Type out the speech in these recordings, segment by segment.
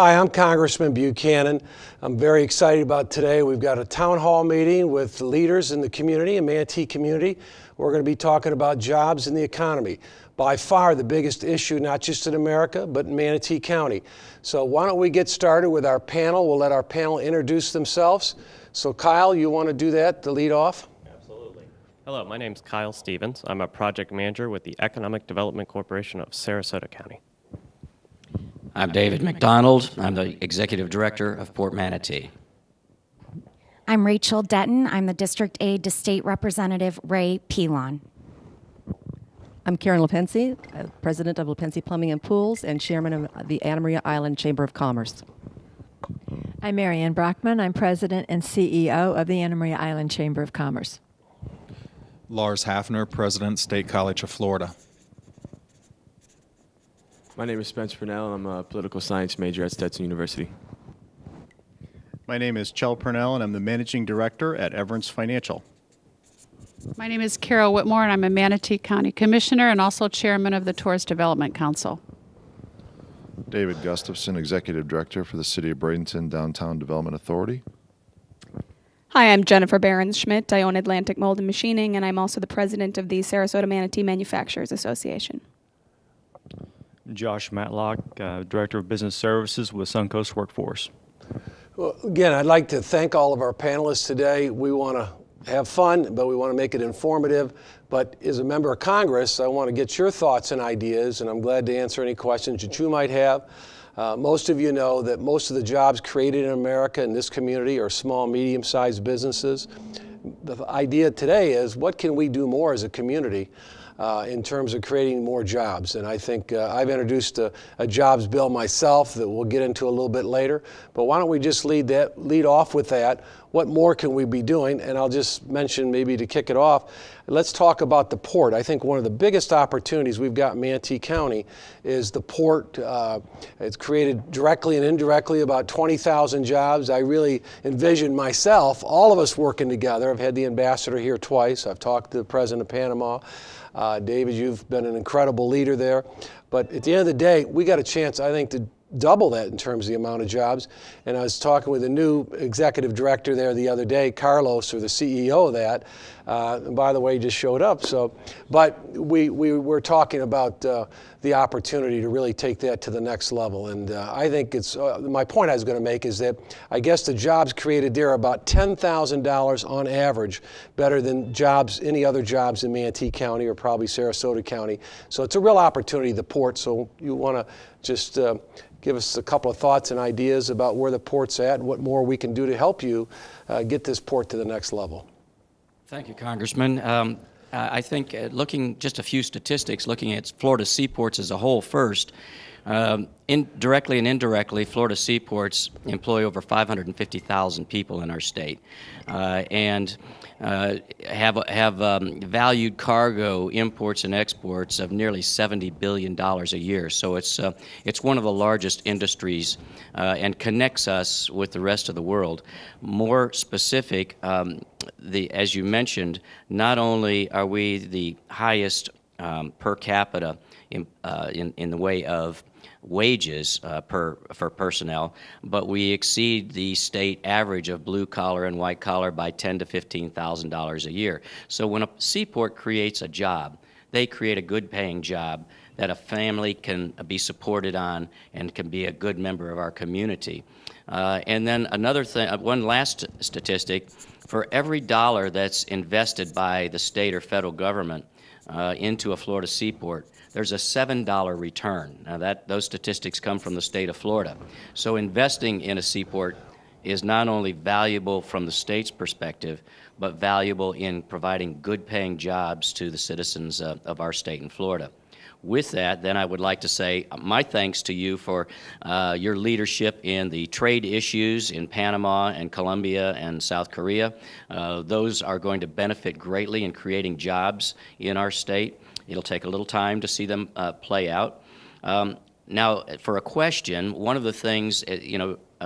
Hi, I'm Congressman Buchanan. I'm very excited about today. We've got a town hall meeting with leaders in the community, the Manatee community. We're going to be talking about jobs and the economy. By far the biggest issue, not just in America, but in Manatee County. So why don't we get started with our panel? We'll let our panel introduce themselves. So Kyle, you want to do that to lead off? Absolutely. Hello, my name is Kyle Stevens. I'm a project manager with the Economic Development Corporation of Sarasota County. I'm David McDonald. I'm the Executive Director of Port Manatee. I'm Rachel Detton. I'm the District Aide to State Representative Ray Pilon. I'm Karen Lepensi, President of Lepensi Plumbing and Pools and Chairman of the Anna Maria Island Chamber of Commerce. I'm Marianne Brockman. I'm President and CEO of the Anna Maria Island Chamber of Commerce. Lars Hafner, President, State College of Florida. My name is Spencer Purnell, and I'm a political science major at Stetson University. My name is Chell Purnell, and I'm the Managing Director at Everence Financial. My name is Carol Whitmore, and I'm a Manatee County Commissioner and also Chairman of the Tourist Development Council. David Gustafson, Executive Director for the City of Bradenton Downtown Development Authority. Hi, I'm Jennifer Barons-Schmidt. I own Atlantic Mold and Machining, and I'm also the President of the Sarasota Manatee Manufacturers Association. Josh Matlock, Director of Business Services with Suncoast Workforce. Well, again, I'd like to thank all of our panelists today. We want to have fun, but we want to make it informative. But as a member of Congress, I want to get your thoughts and ideas, and I'm glad to answer any questions that you might have. Most of you know that most of the jobs created in America in this community are small, medium-sized businesses. The idea today is, what can we do more as a community in terms of creating more jobs? And I think I've introduced a jobs bill myself that we'll get into a little bit later. But why don't we just lead off with that? What more can we be doing? And I'll just mention, maybe to kick it off, let's talk about the port. I think one of the biggest opportunities we've got in Manatee County is the port. It's created directly and indirectly about 20,000 jobs. I really envision myself, all of us working together. I've had the ambassador here twice. I've talked to the president of Panama. David, you've been an incredible leader there. But at the end of the day, we got a chance, I think, to double that in terms of the amount of jobs. And I was talking with a new executive director there the other day, Carlos, or the CEO of that. And by the way, he just showed up. So, but we were talking about the opportunity to really take that to the next level. And I think it's, my point I was going to make is that I guess the jobs created there are about $10,000 on average better than jobs, any other jobs in Manatee County or probably Sarasota County. So it's a real opportunity, the port. So you want to just give us a couple of thoughts and ideas about where the port's at and what more we can do to help you get this port to the next level. Thank you, Congressman. I think looking just a few statistics, looking at Florida seaports as a whole first, directly and indirectly, Florida seaports employ over 550,000 people in our state, and have valued cargo imports and exports of nearly $70 billion a year. So it's one of the largest industries and connects us with the rest of the world. More specific, as you mentioned, not only are we the highest per capita in the way of wages for personnel, but we exceed the state average of blue collar and white collar by $10,000 to $15,000 a year. So when a seaport creates a job, they create a good paying job that a family can be supported on and can be a good member of our community. And then another thing, one last statistic, for every dollar that's invested by the state or federal government into a Florida seaport, there's a $7 return. Now those statistics come from the state of Florida. So investing in a seaport is not only valuable from the state's perspective, but valuable in providing good paying jobs to the citizens of our state in Florida. With that, then I would like to say my thanks to you for your leadership in the trade issues in Panama and Colombia and South Korea. Those are going to benefit greatly in creating jobs in our state. It'll take a little time to see them play out. Now, for a question, one of the things,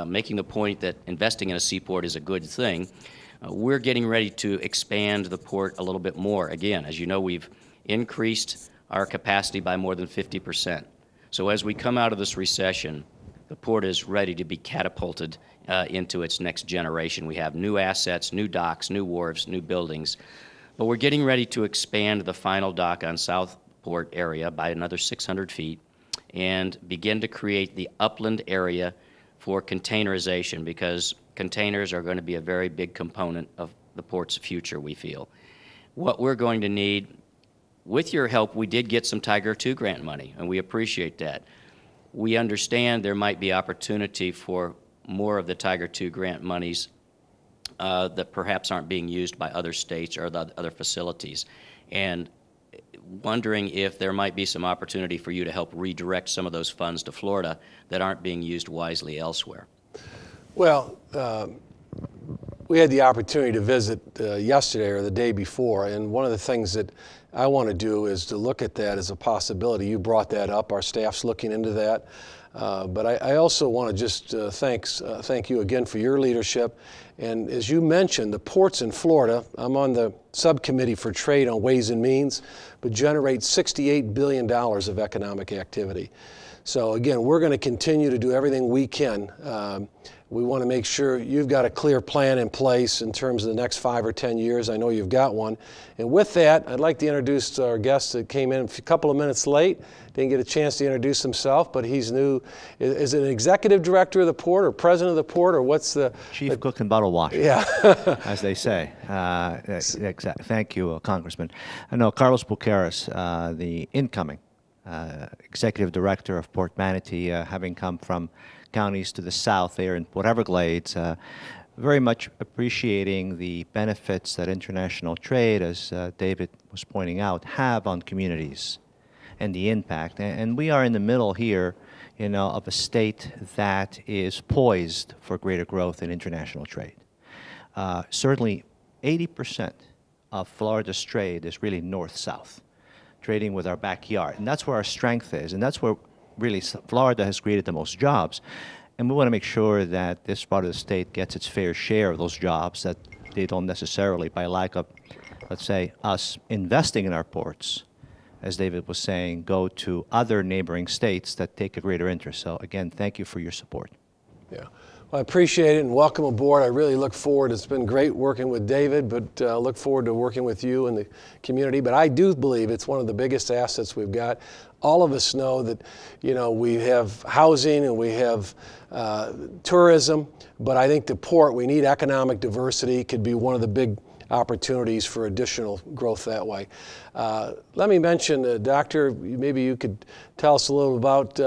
making the point that investing in a seaport is a good thing, we're getting ready to expand the port a little bit more. Again, as you know, we've increased our capacity by more than 50%. So as we come out of this recession, the port is ready to be catapulted into its next generation. We have new assets, new docks, new wharves, new buildings. But we're getting ready to expand the final dock on Southport area by another 600 feet and begin to create the upland area for containerization, because containers are going to be a very big component of the port's future, we feel. What we're going to need, with your help, we did get some Tiger II grant money, and we appreciate that. We understand there might be opportunity for more of the Tiger II grant monies that perhaps aren't being used by other states or the other facilities, and wondering if there might be some opportunity for you to help redirect some of those funds to Florida that aren't being used wisely elsewhere. Well, we had the opportunity to visit yesterday or the day before, and one of the things that I want to do is to look at that as a possibility. You brought that up. Our staff's looking into that. But I also want to just thank you again for your leadership. And as you mentioned, the ports in Florida, I'm on the subcommittee for trade on Ways and Means, but generate $68 billion of economic activity. So again, we're going to continue to do everything we can. We want to make sure you've got a clear plan in place in terms of the next 5 or 10 years. I know you've got one. And with that, I'd like to introduce our guest that came in a couple of minutes late. Didn't get a chance to introduce himself, but he's new. Is it an executive director of the port or president of the port, or what's the... Chief cook and bottle washer, yeah. as they say. Thank you, Congressman. I know Carlos Bucaras, the incoming executive director of Port Manatee, having come from counties to the south there in Port Everglades, very much appreciating the benefits that international trade, as David was pointing out, have on communities and the impact. And we are in the middle here, of a state that is poised for greater growth in international trade. Certainly 80% of Florida's trade is really north-south, trading with our backyard. And that's where our strength is, and that's where really Florida has created the most jobs. And we want to make sure that this part of the state gets its fair share of those jobs that they don't necessarily, by lack of, let's say, us investing in our ports, as David was saying, go to other neighboring states that take a greater interest. So again, thank you for your support. Yeah. Well, I appreciate it and welcome aboard. I really look forward. It's been great working with David, but look forward to working with you and the community. But I do believe it's one of the biggest assets we've got. All of us know that, we have housing and we have tourism, but I think the port, we need economic diversity. Could be one of the big opportunities for additional growth that way. Let me mention, Doctor, maybe you could tell us a little about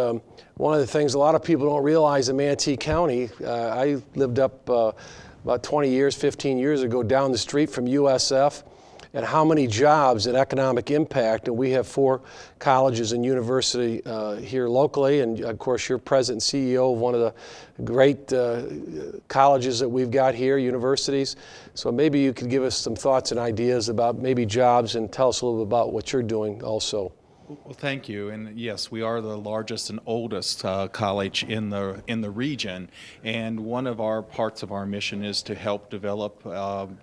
one of the things a lot of people don't realize in Manatee County. I lived up about 20 years, 15 years ago down the street from USF, and how many jobs and economic impact. And we have 4 colleges and university here locally, and of course you're president and CEO of one of the great colleges that we've got here, universities. So maybe you could give us some thoughts and ideas about maybe jobs, and tell us a little bit about what you're doing also. Well, thank you. And yes, we are the largest and oldest college in the region. And one of our parts of our mission is to help develop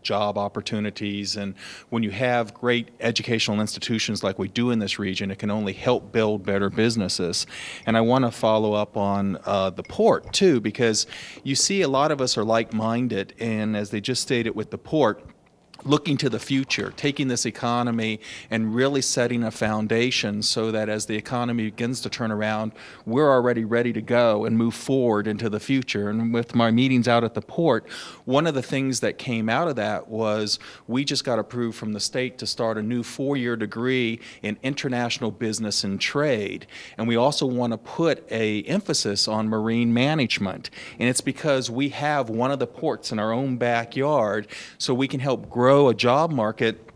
job opportunities. And when you have great educational institutions like we do in this region, it can only help build better businesses. And I want to follow up on the port too, because you see a lot of us are like-minded. And as they just stated with the port, looking to the future, taking this economy and really setting a foundation so that as the economy begins to turn around, we're already ready to go and move forward into the future. And with my meetings out at the port, one of the things that came out of that was we just got approved from the state to start a new 4-year degree in international business and trade. And we also want to put an emphasis on marine management. And it's because we have one of the ports in our own backyard, so we can help grow a job market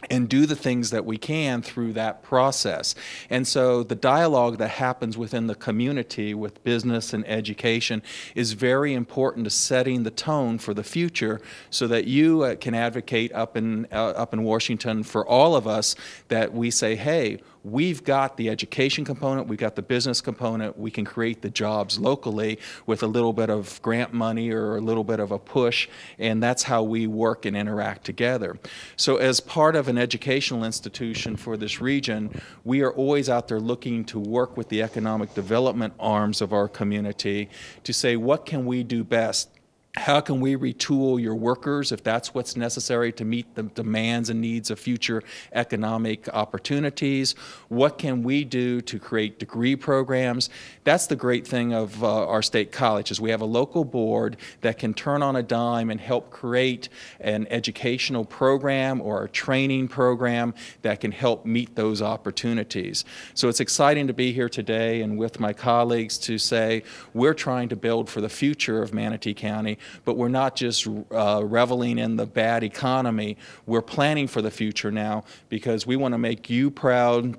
and do the things that we can through that process. And so the dialogue that happens within the community with business and education is very important to setting the tone for the future, so that you can advocate up in Washington for all of us, that we say, hey, we've got the education component, we've got the business component, we can create the jobs locally with a little bit of grant money or a little bit of a push, and that's how we work and interact together. So as part of an educational institution for this region, we are always out there looking to work with the economic development arms of our community to say, what can we do best? How can we retool your workers if that's what's necessary to meet the demands and needs of future economic opportunities? What can we do to create degree programs? That's the great thing of our state college, is we have a local board that can turn on a dime and help create an educational program or a training program that can help meet those opportunities. So it's exciting to be here today and with my colleagues to say we're trying to build for the future of Manatee County, but we're not just reveling in the bad economy. We're planning for the future now because we want to make you proud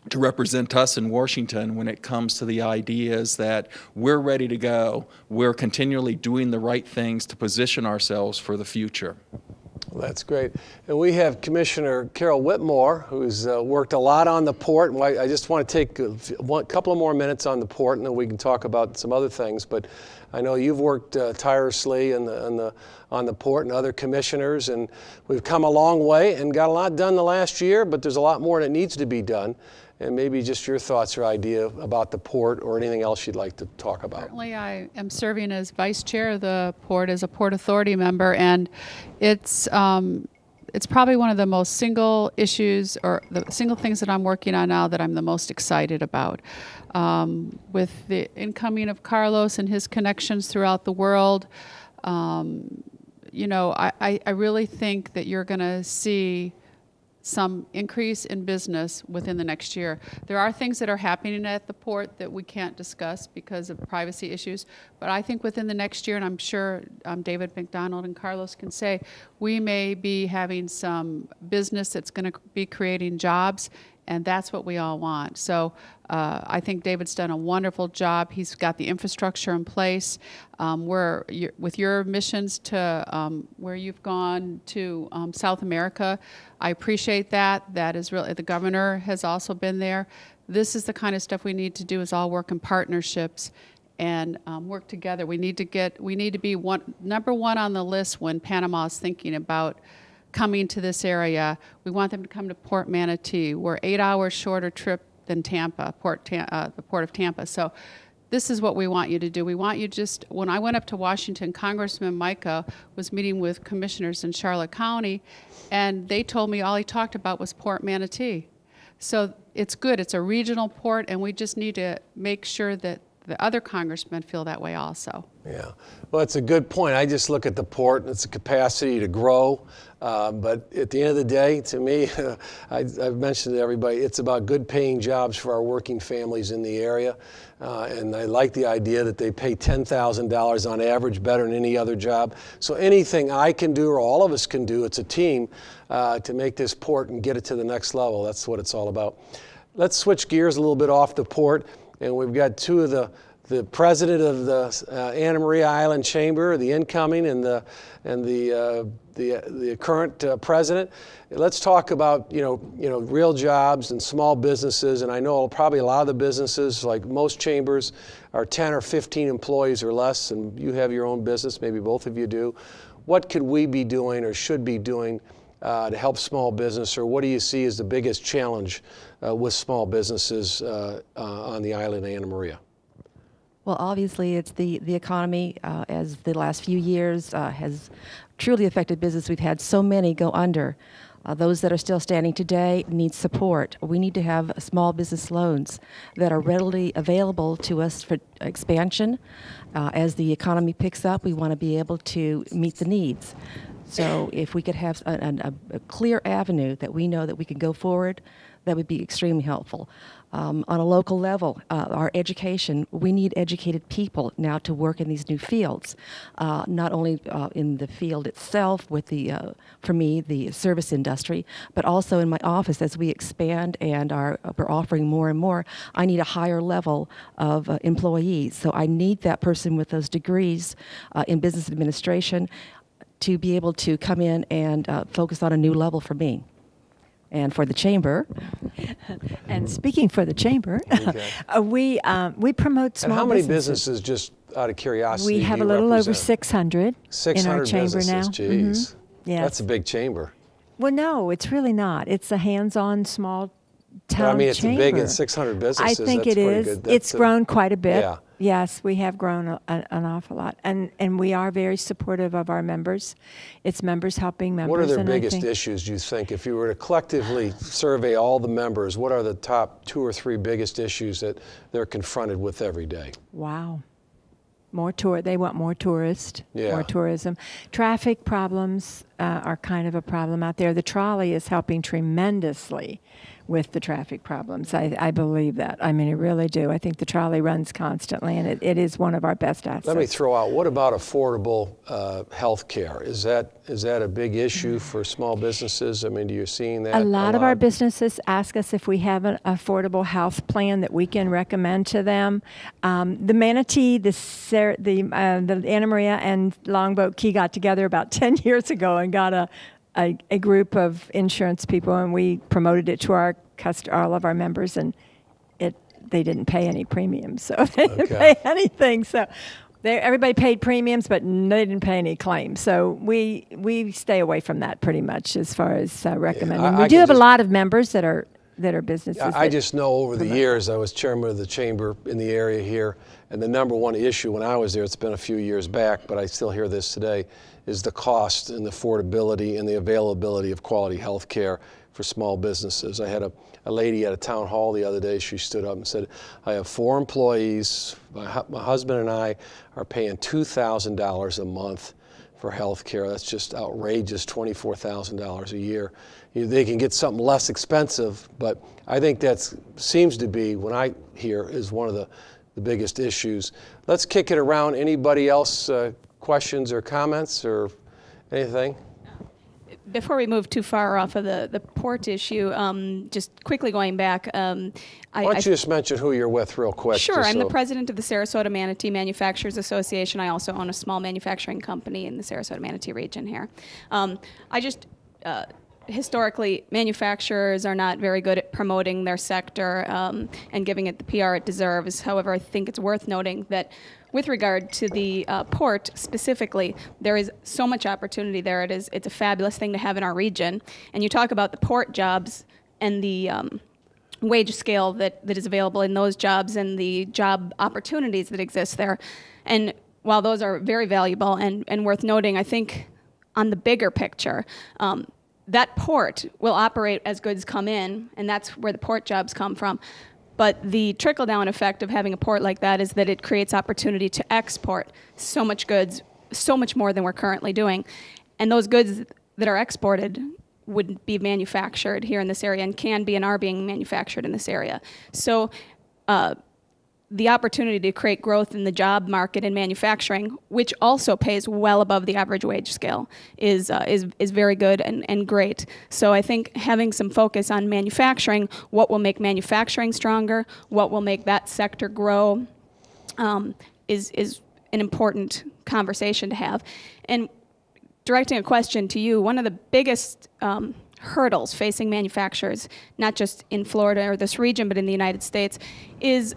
to represent us in Washington when it comes to the ideas that we're ready to go. We're continually doing the right things to position ourselves for the future. Well, that's great. And we have Commissioner Carol Whitmore, who's worked a lot on the port. And I just want to take a couple of more minutes on the port, and then we can talk about some other things. But I know you've worked tirelessly on the port, and other commissioners, and we've come a long way and got a lot done the last year, but there's a lot more that needs to be done. And maybe just your thoughts or idea about the port or anything else you'd like to talk about. Certainly, I am serving as vice chair of the port, as a Port Authority member, and it's probably one of the most single issues or the single things that I'm working on now that I'm the most excited about. With the incoming of Carlos and his connections throughout the world, you know, I really think that you're going to see some increase in business within the next year. There are things that are happening at the port that we can't discuss because of privacy issues, but I think within the next year, and I'm sure David McDonald and Carlos can say, we may be having some business that's going to be creating jobs, and that's what we all want. So I think David's done a wonderful job. He's got the infrastructure in place. With your missions to where you've gone to South America, I appreciate that. That is really, the governor has also been there. This is the kind of stuff we need to do, is all work in partnerships and work together. We need to be number one on the list when Panama is thinking about coming to this area. We want them to come to Port Manatee. We're 8 hours shorter trip than Tampa, the Port of Tampa. So this is what we want you to do. We want you when I went up to Washington, Congressman Micah was meeting with commissioners in Charlotte County, and they told me all he talked about was Port Manatee. So it's good. It's a regional port, and we just need to make sure that the other congressmen feel that way also. Yeah, well, it's a good point. I just look at the port and its capacity to grow. But at the end of the day, to me, I've mentioned to everybody, it's about good paying jobs for our working families in the area. And I like the idea that they pay $10,000 on average, better than any other job. So anything I can do or all of us can do, it's a team, to make this port and get it to the next level. That's what it's all about. Let's switch gears a little bit off the port. And we've got two of the president of the Anna Maria Island Chamber, the incoming, and the current president. Let's talk about real jobs and small businesses. And I know probably a lot of the businesses, like most chambers, are 10 or 15 employees or less. And you have your own business, maybe both of you do. What could we be doing or should be doing to help small business, or what do you see as the biggest challenge with small businesses on the island of Anna Maria? Well, obviously, it's the economy, as the last few years has truly affected business. We've had so many go under. Those that are still standing today need support. We need to have small business loans that are readily available to us for expansion. As the economy picks up, we want to be able to meet the needs. So if we could have a clear avenue that we know that we can go forward, that would be extremely helpful. On a local level, our education, we need educated people now to work in these new fields, not only in the field itself with for me, the service industry, but also in my office as we expand and we're offering more and more. I need a higher level of employees. So I need that person with those degrees in business administration to be able to come in and focus on a new level for me. And for the chamber. And speaking for the chamber, we promote small businesses. And how many businesses, just out of curiosity, we have do you a little represent? over 600 in our chamber businesses, now. Geez. Yeah, that's a big chamber. Well, no, it's really not. It's a hands-on small town I mean, it's chamber. big in 600 businesses. I think That's it pretty is. good. It's grown quite a bit. Yeah. Yes, we have grown an awful lot, and we are very supportive of our members. It's members helping members. What are their and I biggest think issues, do you think? If you were to collectively survey all the members, what are the top 2 or 3 biggest issues that they're confronted with every day? Wow. They want more tourists, Yeah. more tourism. Traffic problems are kind of a problem out there. The trolley is helping tremendously with the traffic problems. I believe that. I mean, I really do. I think the trolley runs constantly, and it is one of our best assets. Let me throw out, what about affordable health care? Is that a big issue for small businesses? I mean, are you seeing that? A lot of our businesses ask us if we have an affordable health plan that we can recommend to them. The Manatee, the Anna Maria and Longboat Key got together about 10 years ago and got a group of insurance people, and we promoted it to all of our members, and they didn't pay any premiums, so they didn't pay anything. So everybody paid premiums, but they didn't pay any claims. So we stay away from that pretty much as far as recommending. We do have a lot of members that are businesses. I just know over the years, I was chairman of the chamber in the area here, and the number one issue when I was there, it's been a few years back, but I still hear this today, is the cost and the affordability and the availability of quality health care for small businesses. I had a lady at a town hall the other day. She stood up and said, I have 4 employees. My husband and I are paying $2,000 a month for health care. That's just outrageous, $24,000 a year. They can get something less expensive, but I think that seems to be, when I hear, is one of the biggest issues. Let's kick it around. Anybody else questions or comments or anything? Before we move too far off of the port issue, just quickly going back. Why don't you just mention who you're with real quick? Sure. I'm the president of the Sarasota Manatee Manufacturers Association. I also own a small manufacturing company in the Sarasota Manatee region here. Historically, manufacturers are not very good at promoting their sector and giving it the PR it deserves. However, I think it's worth noting that with regard to the port specifically, there is so much opportunity there. It's a fabulous thing to have in our region. And you talk about the port jobs and the wage scale that is available in those jobs and the job opportunities that exist there. And while those are very valuable and worth noting, I think on the bigger picture, that port will operate as goods come in, and that's where the port jobs come from. But the trickle-down effect of having a port like that is that it creates opportunity to export so much goods, so much more than we're currently doing. And those goods that are exported would be manufactured here in this area and can be and are being manufactured in this area. So the opportunity to create growth in the job market in manufacturing, which also pays well above the average wage scale, is very good and great. So I think having some focus on manufacturing, what will make manufacturing stronger, what will make that sector grow, is an important conversation to have. And directing a question to you, one of the biggest hurdles facing manufacturers, not just in Florida or this region, but in the United States, is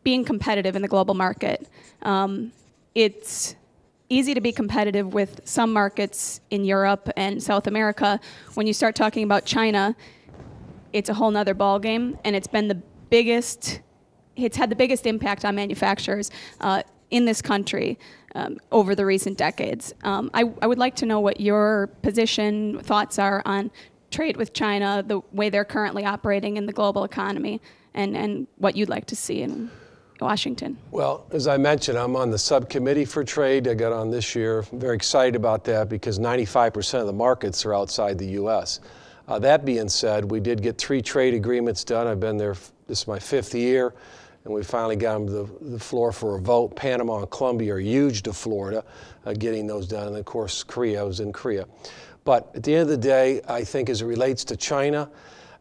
being competitive in the global market. It's easy to be competitive with some markets in Europe and South America. When you start talking about China, it's a whole nother ballgame, and it's had the biggest impact on manufacturers in this country over the recent decades. I would like to know what your position, thoughts are on trade with China, the way they're currently operating in the global economy, and what you'd like to see in Washington. Well, as I mentioned, I'm on the subcommittee for trade. I got on this year. I'm very excited about that because 95% of the markets are outside the U.S. That being said, we did get 3 trade agreements done. I've been there, this is my 5th year, and we finally got them to the floor for a vote. Panama and Colombia are huge to Florida, getting those done. And of course, Korea, I was in Korea. But at the end of the day, I think as it relates to China,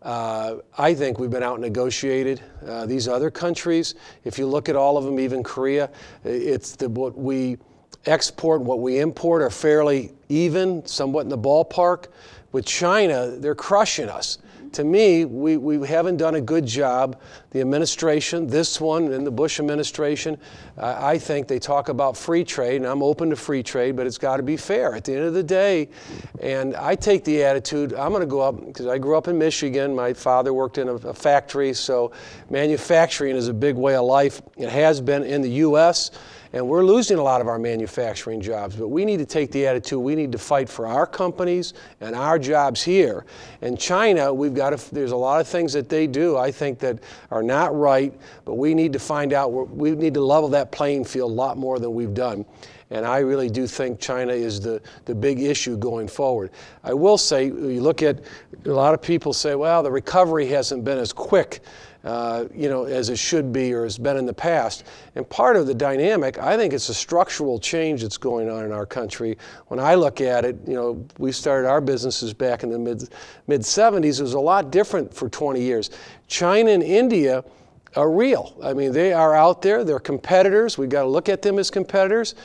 I think we've been out negotiated. These other countries, if you look at all of them, even Korea, what we export and what we import are fairly even, somewhat in the ballpark. With China, they're crushing us. to me, we haven't done a good job. The administration, this one and the Bush administration, I think they talk about free trade, and I'm open to free trade, but it's got to be fair at the end of the day. And I take the attitude, I'm going to go up, because I grew up in Michigan. My father worked in a factory, so manufacturing is a big way of life. It has been in the U.S., and we're losing a lot of our manufacturing jobs, but we need to take the attitude, we need to fight for our companies and our jobs here. And China, there's a lot of things that they do, I think, that are not right, but we need to find out, we need to level that playing field a lot more than we've done. And I really do think China is the big issue going forward. I will say, you look at, a lot of people say, well, the recovery hasn't been as quick as it should be or has been in the past. And part of the dynamic, I think it's a structural change that's going on in our country. When I look at it, we started our businesses back in the mid-70s. It was a lot different for 20 years. China and India are real. I mean, they are out there. They're competitors. We've got to look at them as competitors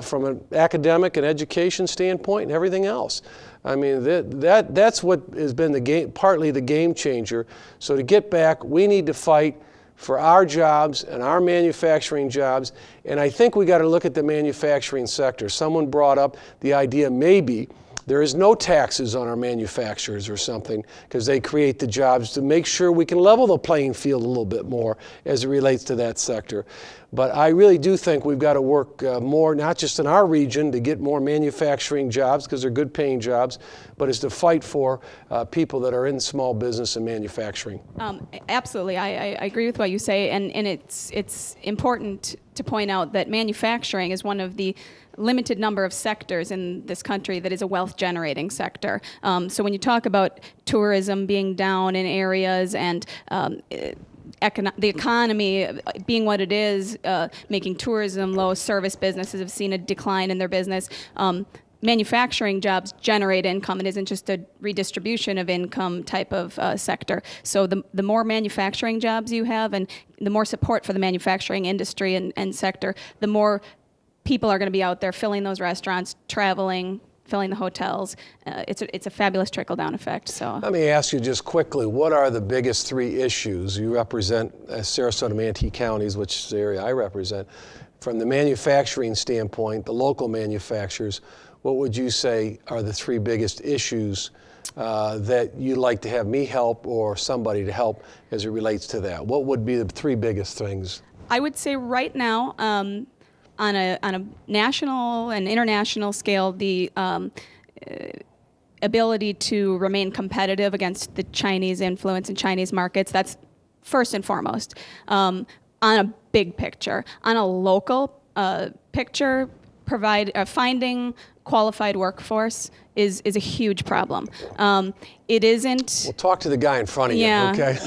from an academic and education standpoint and everything else. I mean, that's what has been partly the game changer. So to get back, we need to fight for our jobs and our manufacturing jobs. And I think we got to look at the manufacturing sector. Someone brought up the idea maybe there is no taxes on our manufacturers or something, because they create the jobs, to make sure we can level the playing field a little bit more as it relates to that sector. But I really do think we've got to work more, not just in our region, to get more manufacturing jobs, because they're good paying jobs, but is to fight for people that are in small business and manufacturing. Absolutely, I agree with what you say, and it's important to point out that manufacturing is one of the limited number of sectors in this country that is a wealth generating sector. So when you talk about tourism being down in areas and the economy being what it is, making tourism low, service businesses have seen a decline in their business. Manufacturing jobs generate income. It isn't just a redistribution of income type of sector. So the more manufacturing jobs you have and the more support for the manufacturing industry and sector, the more people are going to be out there filling those restaurants, traveling, filling the hotels. It's a fabulous trickle-down effect. So let me ask you just quickly, what are the biggest three issues? You represent Sarasota, Manatee counties, which is the area I represent. From the manufacturing standpoint, the local manufacturers, what would you say are the three biggest issues that you'd like to have me help or somebody to help as it relates to that? What would be the three biggest things? I would say right now, on a national and international scale, the ability to remain competitive against the Chinese influence in Chinese markets, that's first and foremost. On a big picture. On a local picture, finding qualified workforce is a huge problem. It isn't. We'll talk to the guy in front of you, okay?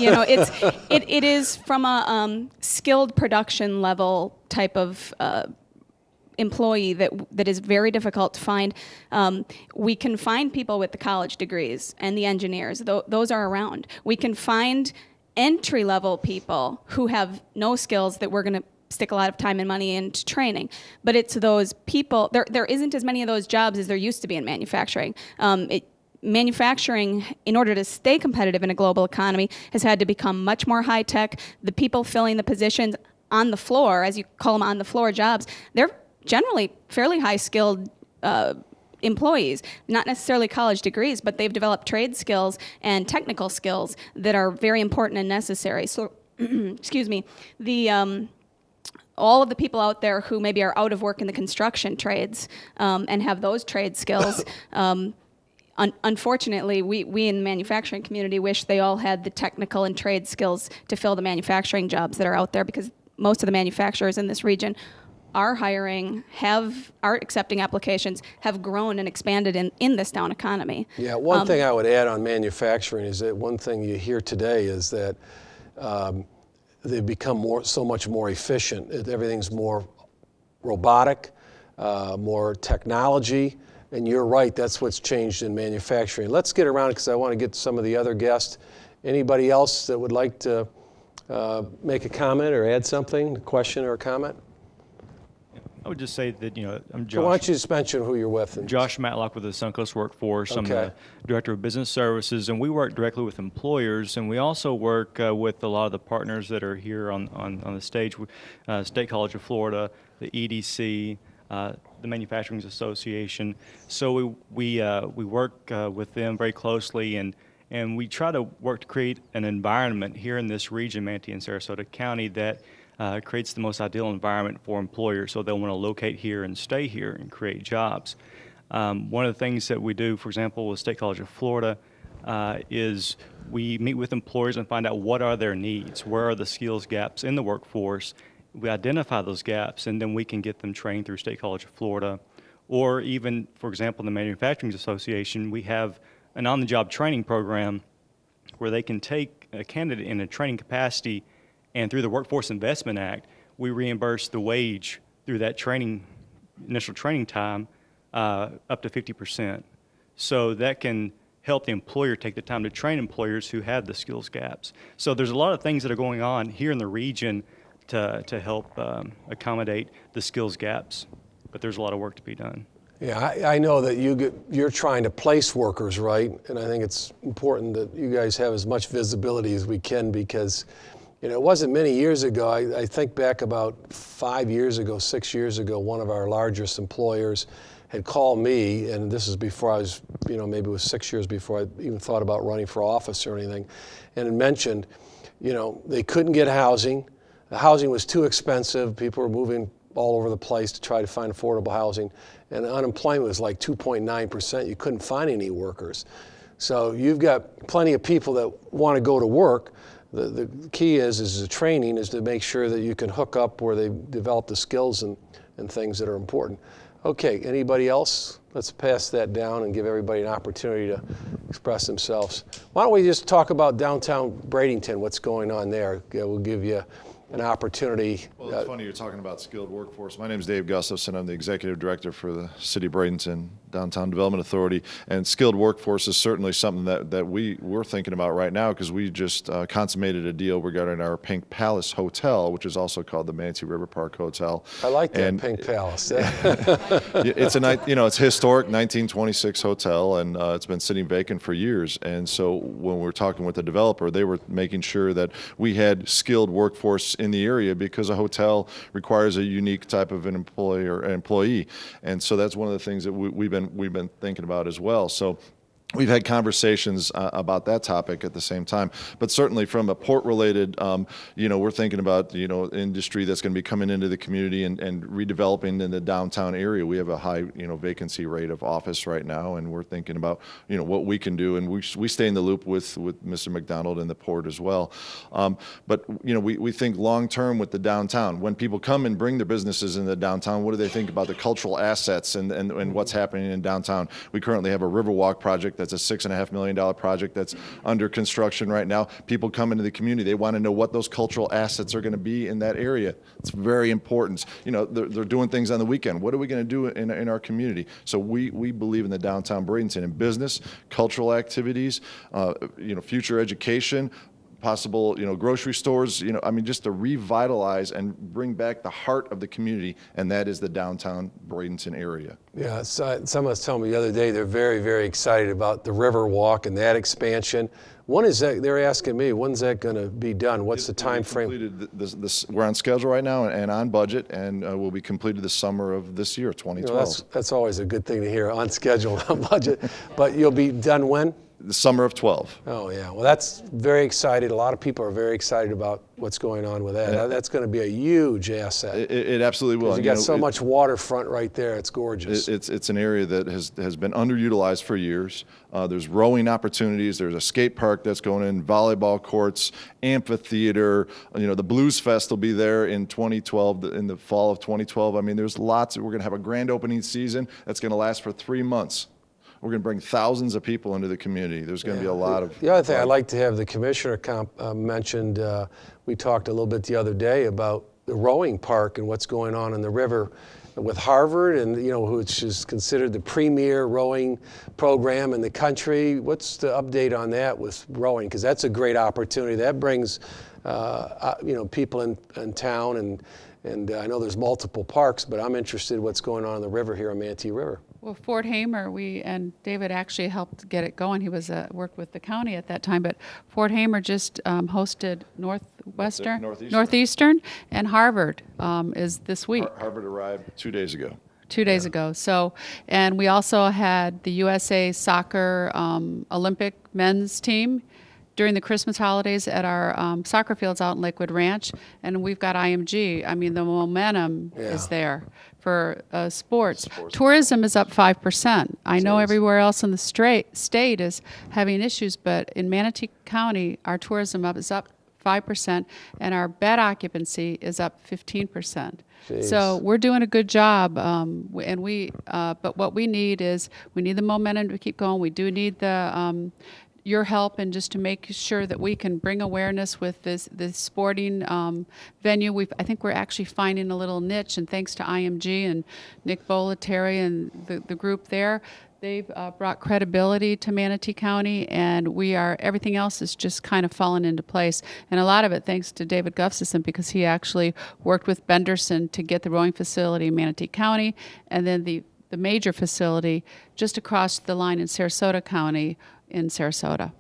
It is from a skilled production level type of employee that is very difficult to find. We can find people with the college degrees and the engineers. Those are around. We can find entry-level people who have no skills that we're going to stick a lot of time and money into training. But it's those people, there isn't as many of those jobs as there used to be in manufacturing. Manufacturing, in order to stay competitive in a global economy, has had to become much more high-tech. The people filling the positions on the floor, as you call them on-the-floor jobs, they're generally fairly high-skilled employees, not necessarily college degrees, but they've developed trade skills and technical skills that are very important and necessary. So, excuse me, all of the people out there who maybe are out of work in the construction trades and have those trade skills, unfortunately, we in the manufacturing community wish they all had the technical and trade skills to fill the manufacturing jobs that are out there, because most of the manufacturers in this region are hiring, are accepting applications, have grown and expanded in this down economy. Yeah, one thing I would add on manufacturing is that one thing you hear today is that they've become so much more efficient. Everything's more robotic, more technology, and you're right, that's what's changed in manufacturing. Let's get around, because I want to get to some of the other guests. Anybody else that would like to make a comment or add something, a question or a comment? I would just say that, I'm So why don't Josh. you just mention who you're with? Josh Matlock with the Suncoast Workforce. I'm the Director of Business Services, and we work directly with employers, and we also work with a lot of the partners that are here on the stage, State College of Florida, the EDC, the Manufacturing Association. So we work with them very closely, and we try to work to create an environment here in this region, Manatee and Sarasota County, that creates the most ideal environment for employers, so they'll want to locate here and stay here and create jobs. One of the things that we do, for example, with State College of Florida, is we meet with employers and find out what are their needs, where are the skills gaps in the workforce. We identify those gaps, and then we can get them trained through State College of Florida. Or even, for example, in the Manufacturing Association, we have an on-the-job training program where they can take a candidate in a training capacity, and through the Workforce Investment Act, we reimburse the wage through that initial training time up to 50%. So that can help the employer take the time to train employers who have the skills gaps. So there's a lot of things that are going on here in the region to help accommodate the skills gaps, but there's a lot of work to be done. Yeah, I know that you're trying to place workers, right? And I think it's important that you guys have as much visibility as we can, because it wasn't many years ago. I think back about 5 years ago, 6 years ago, one of our largest employers had called me, and this is before I was, maybe it was 6 years before I even thought about running for office or anything, and had mentioned, they couldn't get housing. The housing was too expensive. People were moving all over the place to try to find affordable housing, and unemployment was like 2.9%. You couldn't find any workers. So you've got plenty of people that want to go to work. The key is the training is to make sure that you can hook up where they develop the skills and things that are important. Okay, anybody else? Let's pass that down and give everybody an opportunity to express themselves. Why don't we just talk about downtown Bradenton, what's going on there? We'll give you an opportunity. Well, it's funny you're talking about skilled workforce. My name is Dave Gustafson. I'm the Executive Director for the City of Bradenton Downtown Development Authority. And skilled workforce is certainly something that we're thinking about right now, because we just consummated a deal regarding our Pink Palace Hotel, which is also called the Manatee River Park Hotel. I like that Pink Palace. It's it's a historic 1926 hotel, and it's been sitting vacant for years. And so when we're talking with the developer, they were making sure that we had skilled workforce in the area, because a hotel requires a unique type of an employee. And so that's one of the things that we've been thinking about as well. So we've had conversations about that topic at the same time, but certainly from a port-related, we're thinking about industry that's going to be coming into the community and redeveloping in the downtown area. We have a high vacancy rate of office right now, and we're thinking about what we can do, and we stay in the loop with Mr. McDonald and the port as well. But we think long term with the downtown. When people come and bring their businesses in the downtown, what do they think about the cultural assets and what's happening in downtown? We currently have a Riverwalk project that's a $6.5 million project that's under construction right now. People come into the community. They want to know what those cultural assets are going to be in that area. It's very important. They're doing things on the weekend. What are we going to do in our community? So we believe in the downtown Bradenton in business, cultural activities, future education, possible, grocery stores, just to revitalize and bring back the heart of the community, and that is the downtown Bradenton area. Yeah, someone was telling me the other day they're very, very excited about the Riverwalk and that expansion. When is that? They're asking me, when's that going to be done? What's the time frame? We're on schedule right now and on budget, and will be completed the summer of this year, 2012. That's always a good thing to hear, on schedule, on budget. But you'll be done when? The summer of 12. Oh, yeah. Well, that's very excited. A lot of people are very excited about what's going on with that. Yeah. That's going to be a huge asset. It absolutely will. You got so much waterfront right there. It's gorgeous. It's an area that has been underutilized for years. There's rowing opportunities. There's a skate park that's going in, volleyball courts, amphitheater. The Blues Fest will be there in 2012, in the fall of 2012. I mean, there's lots. We're going to have a grand opening season that's going to last for 3 months. We're going to bring thousands of people into the community. There's going to be a lot of... The other thing I'd like to have the commissioner mentioned, we talked a little bit the other day about the rowing park and what's going on in the river with Harvard, and which is considered the premier rowing program in the country. What's the update on that with rowing? Because that's a great opportunity. That brings people in town, And I know there's multiple parks, but I'm interested in what's going on the river here on Manatee River. Well, Fort Hamer, and David actually helped get it going. He was worked with the county at that time, but Fort Hamer just hosted Northeastern, and Harvard is this week. Harvard arrived 2 days ago. 2 days ago. So, and we also had the USA Soccer Olympic men's team during the Christmas holidays at our soccer fields out in Lakewood Ranch, and we've got IMG. I mean, the momentum is there for sports. Tourism is up 5%. I know everywhere else in the state is having issues, but in Manatee County, our tourism is up 5%, and our bed occupancy is up 15%. Jeez. So we're doing a good job, but what we need is we need the momentum to keep going. We do need the your help and just to make sure that we can bring awareness with this sporting venue. I think we're actually finding a little niche, and thanks to IMG and Nick Bolletary and the group there, they've brought credibility to Manatee County, and everything else is just kind of fallen into place. And a lot of it thanks to David Gustafson, because he actually worked with Benderson to get the rowing facility in Manatee County, and then the major facility just across the line in Sarasota County in Sarasota.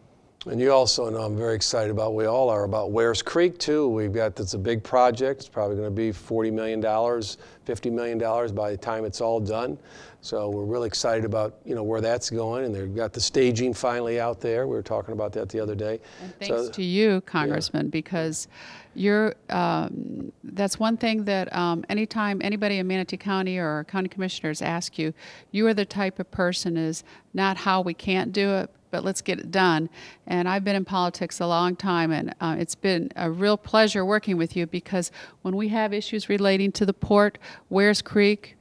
And you also know I'm very excited about, we all are, about Wares Creek too. It's a big project. It's probably going to be $40 million, $50 million by the time it's all done. So we're really excited about where that's going, and they've got the staging finally out there. We were talking about that the other day. And thanks to you, Congressman, because that's one thing that anytime anybody in Manatee County or county commissioners ask you, you are the type of person is not how we can't do it, but let's get it done. And I've been in politics a long time, and it's been a real pleasure working with you, because when we have issues relating to the port, Wares Creek,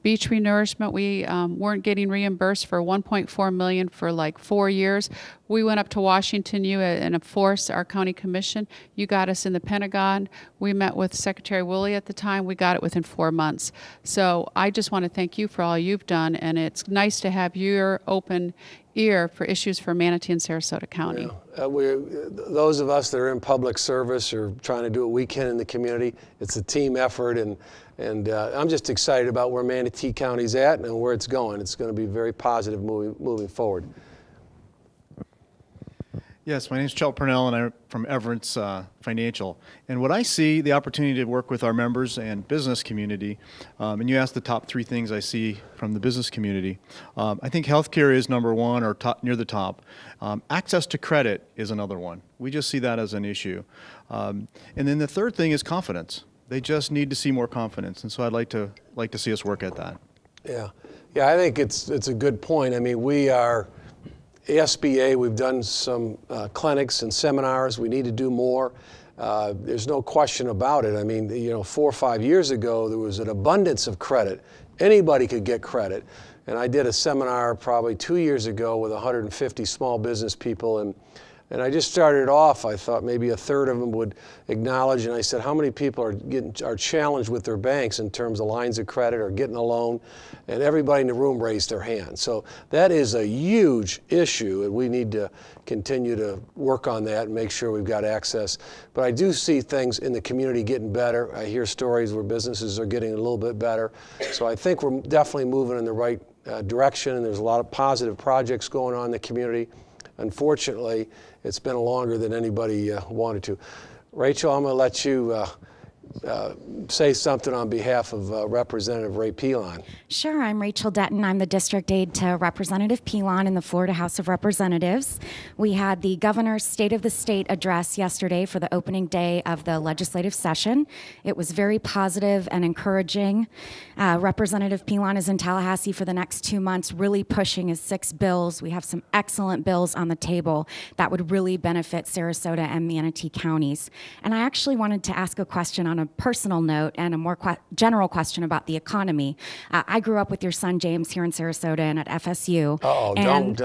beach renourishment, we weren't getting reimbursed for $1.4 million for like 4 years. We went up to Washington, and forced our county commission. You got us in the Pentagon. We met with Secretary Woolley at the time. We got it within 4 months. So I just want to thank you for all you've done, and it's nice to have your open ear for issues for Manatee and Sarasota County. Those of us that are in public service are trying to do what we can in the community. It's a team effort, and I'm just excited about where Manatee County's at and where it's going. It's going to be very positive moving forward. Yes, my name is Chel Purnell, and I'm from Everence Financial. And what I see, the opportunity to work with our members and business community, and you asked the top 3 things I see from the business community. I think healthcare is number one, or near the top. Access to credit is another one. We just see that as an issue. And then the third thing is confidence. They just need to see more confidence, and so I'd like to see us work at that. Yeah, I think it's a good point. I mean, we are ASBA, we've done some clinics and seminars. We need to do more. There's no question about it. I mean, 4 or 5 years ago, there was an abundance of credit. Anybody could get credit. And I did a seminar probably 2 years ago with 150 small business people, and I just started off, I thought maybe a third of them would acknowledge, and I said, how many people are challenged with their banks in terms of lines of credit or getting a loan? And everybody in the room raised their hand. So that is a huge issue, and we need to continue to work on that and make sure we've got access. But I do see things in the community getting better. I hear stories where businesses are getting a little bit better. So I think we're definitely moving in the right direction, and there's a lot of positive projects going on in the community. Unfortunately, it's been longer than anybody wanted to. Rachel, I'm going to let you say something on behalf of Representative Ray Pilon. Sure, I'm Rachel Detton. I'm the district aide to Representative Pilon in the Florida House of Representatives. We had the governor's State of the State address yesterday for the opening day of the legislative session. It was very positive and encouraging. Representative Pilon is in Tallahassee for the next 2 months, really pushing his 6 bills. We have some excellent bills on the table that would really benefit Sarasota and Manatee counties. And I actually wanted to ask a question on a personal note and a more general question about the economy. I grew up with your son James here in Sarasota and at FSU. Don't.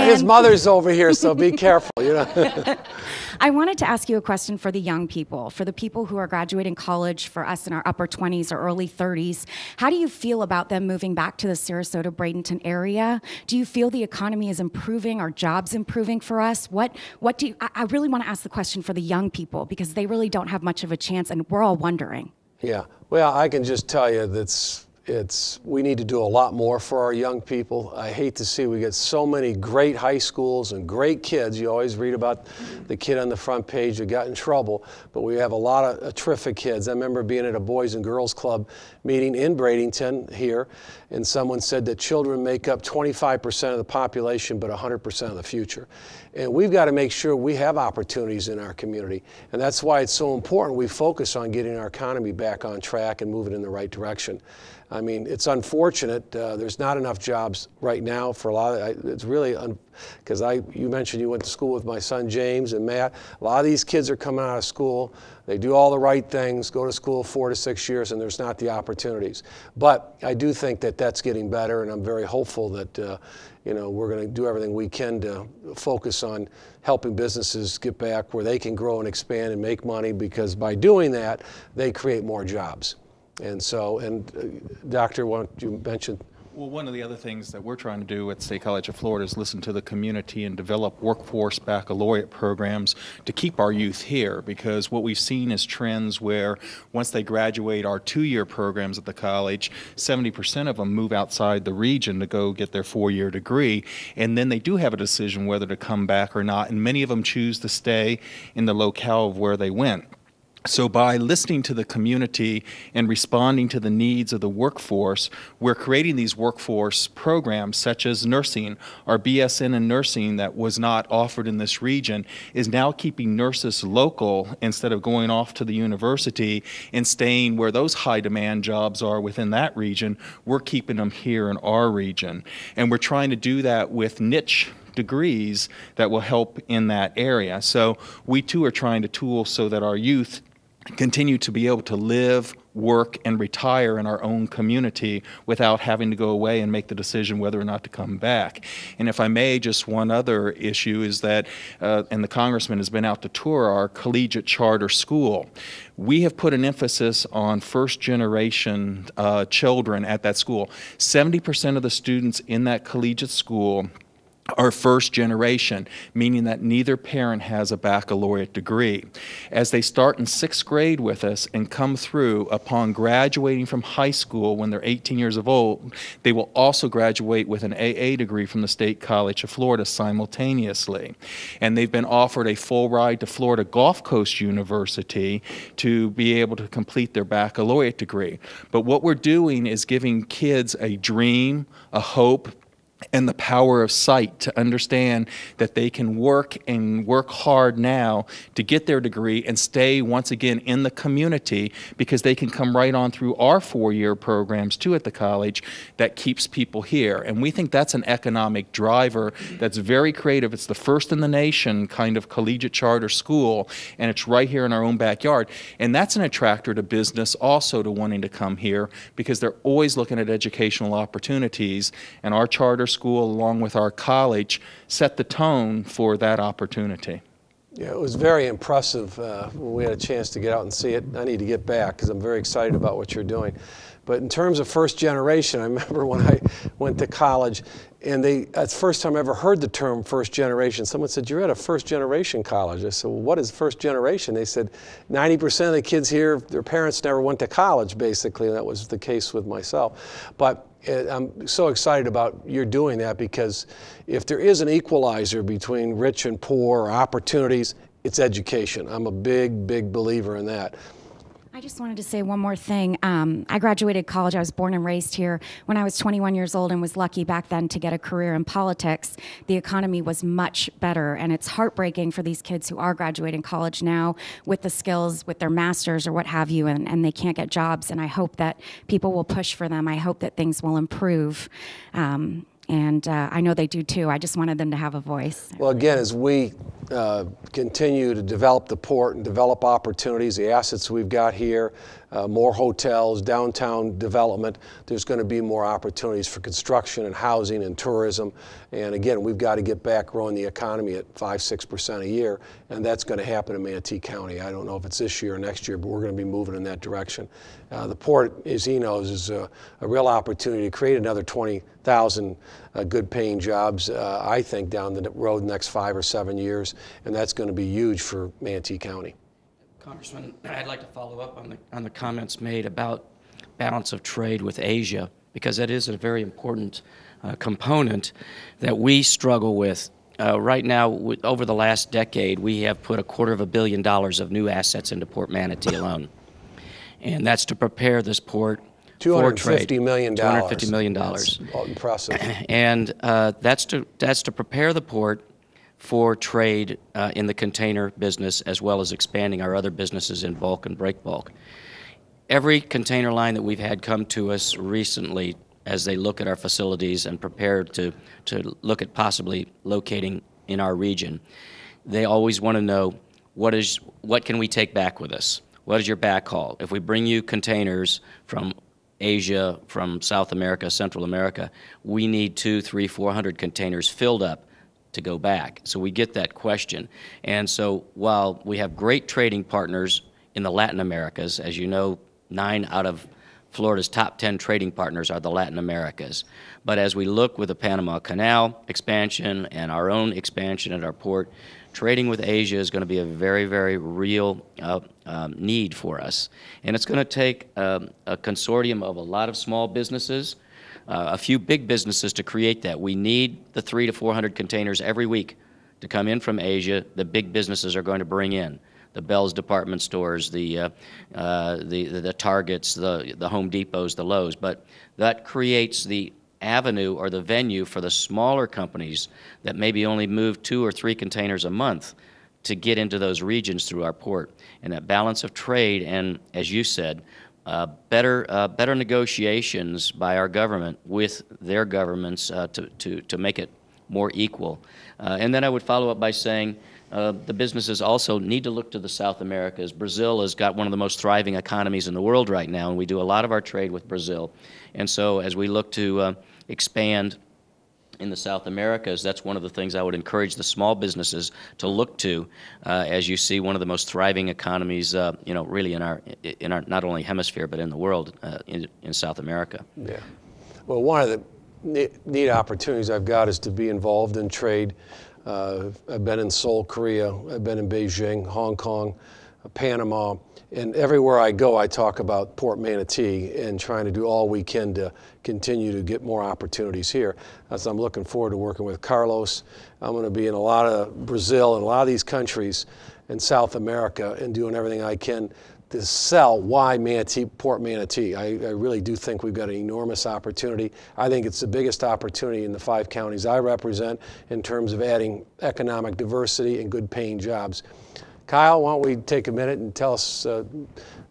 His mother's over here, so be careful. I wanted to ask you a question for the young people, for the people who are graduating college, for us in our upper 20s or early 30s. How do you feel about them moving back to the Sarasota-Bradenton area? Do you feel the economy is improving? Are jobs improving for us? I really want to ask the question for the young people, because they really don't have much of a chance, and we're all wondering. Yeah, well, I can just tell you we need to do a lot more for our young people. I hate to see we get so many great high schools and great kids. You always read about the kid on the front page who got in trouble, but we have a lot of terrific kids. I remember being at a Boys and Girls Club meeting in Bradenton here, and someone said that children make up 25% of the population, but 100% of the future. And we've got to make sure we have opportunities in our community. And that's why it's so important we focus on getting our economy back on track and moving in the right direction. I mean, it's unfortunate. There's not enough jobs right now for a lot of, it's really, because you mentioned you went to school with my son James and Matt. A lot of these kids are coming out of school. They do all the right things, go to school 4 to 6 years, and there's not the opportunities. But I do think that that's getting better, and I'm very hopeful that we're going to do everything we can to focus on helping businesses get back where they can grow and expand and make money, because by doing that, they create more jobs. And so, Doctor, why don't you mention? Well, one of the other things that we're trying to do at State College of Florida is listen to the community and develop workforce baccalaureate programs to keep our youth here, because what we've seen is trends where once they graduate our 2-year programs at the college, 70% of them move outside the region to go get their 4-year degree, and then they do have a decision whether to come back or not, and many of them choose to stay in the locale of where they went. So by listening to the community and responding to the needs of the workforce, we're creating these workforce programs such as nursing. Our BSN in nursing that was not offered in this region is now keeping nurses local instead of going off to the university and staying where those high demand jobs are within that region. We're keeping them here in our region. And we're trying to do that with niche degrees that will help in that area. So we too are trying to tool so that our youth continue to be able to live, work, and retire in our own community without having to go away and make the decision whether or not to come back. And if I may, just one other issue is that, and the Congressman has been out to tour our collegiate charter school. We have put an emphasis on first-generation children at that school. 70% of the students in that collegiate school are first generation, meaning that neither parent has a baccalaureate degree. As they start in 6th grade with us and come through upon graduating from high school when they're 18 years old, they will also graduate with an AA degree from the State College of Florida simultaneously. And they've been offered a full ride to Florida Gulf Coast University to be able to complete their baccalaureate degree. But what we're doing is giving kids a dream, a hope, and the power of sight to understand that they can work and work hard now to get their degree and stay once again in the community, because they can come right on through our 4-year programs too at the college that keeps people here. And we think that's an economic driver that's very creative. It's the first in the nation kind of collegiate charter school, and it's right here in our own backyard. And that's an attractor to business also to wanting to come here, because they're always looking at educational opportunities, and our charter school along with our college set the tone for that opportunity. Yeah, it was very impressive when we had a chance to get out and see it. I need to get back because I'm very excited about what you're doing. But in terms of first generation, I remember when I went to college, and that's the first time I ever heard the term first generation. Someone said, "You're at a first generation college." I said, "Well, what is first generation?" They said, 90% of the kids here, their parents never went to college, basically. And that was the case with myself. But I'm so excited about you're doing that, because if there is an equalizer between rich and poor or opportunities, it's education. I'm a big, big believer in that. I just wanted to say one more thing. I graduated college. I was born and raised here when I was 21 years old and was lucky back then to get a career in politics. The economy was much better, and it's heartbreaking for these kids who are graduating college now with the skills, with their masters or what have you, and they can't get jobs. And I hope that people will push for them. I hope that things will improve. And I know they do too. I just wanted them to have a voice. Well, again, as we continue to develop the port and develop opportunities, the assets we've got here, more hotels, downtown development, there's going to be more opportunities for construction and housing and tourism. And again, we've got to get back growing the economy at 5-6% a year, and that's going to happen in Manatee County. I don't know if it's this year or next year, but we're going to be moving in that direction. The port, as he knows, is a real opportunity to create another 20,000 good-paying jobs, I think, down the road the next 5 or 7 years, and that's going to be huge for Manatee County. Congressman, I'd like to follow up on the comments made about balance of trade with Asia, because that is a very important component that we struggle with. Right now, over the last decade, we have put $250 million of new assets into Port Manatee alone. And that's to prepare this port for trade. $250 million. $250 million. That's impressive. And that's to prepare the port for trade in the container business, as well as expanding our other businesses in bulk and break bulk. Every container line that we've had come to us recently, as they look at our facilities and prepare to look at possibly locating in our region, they always want to know what can we take back with us? What is your backhaul? If we bring you containers from Asia, from South America, Central America, we need 200, 300, 400 containers filled up to go back. So we get that question. And so while we have great trading partners in the Latin Americas, as you know, 9 out of Florida's top 10 trading partners are the Latin Americas. But as we look with the Panama Canal expansion and our own expansion at our port, trading with Asia is going to be a very, very real need for us. And it's going to take a consortium of a lot of small businesses, a few big businesses to create that. We need the 300 to 400 containers every week to come in from Asia. The big businesses are going to bring in. The Bell's department stores, the Targets, the Home Depots, the Lowe's. But that creates the avenue or the venue for the smaller companies that maybe only move 2 or 3 containers a month to get into those regions through our port. And that balance of trade and, as you said, better negotiations by our government with their governments to make it more equal. And then I would follow up by saying the businesses also need to look to the South Americas. Brazil has got one of the most thriving economies in the world right now, and we do a lot of our trade with Brazil. And so as we look to expand in the South Americas, that's one of the things I would encourage the small businesses to look to as you see one of the most thriving economies, really in our not only hemisphere but in the world, in South America. Yeah. Well, one of the neat opportunities I've got is to be involved in trade. I've been in Seoul, Korea. I've been in Beijing, Hong Kong, Panama, and everywhere I go, I talk about Port Manatee and trying to do all we can to continue to get more opportunities here. So I'm looking forward to working with Carlos. I'm going to be in a lot of Brazil and a lot of these countries in South America and doing everything I can to sell why Port Manatee. I really do think we've got an enormous opportunity. I think it's the biggest opportunity in the 5 counties I represent in terms of adding economic diversity and good paying jobs. Kyle, why don't we take a minute and tell us a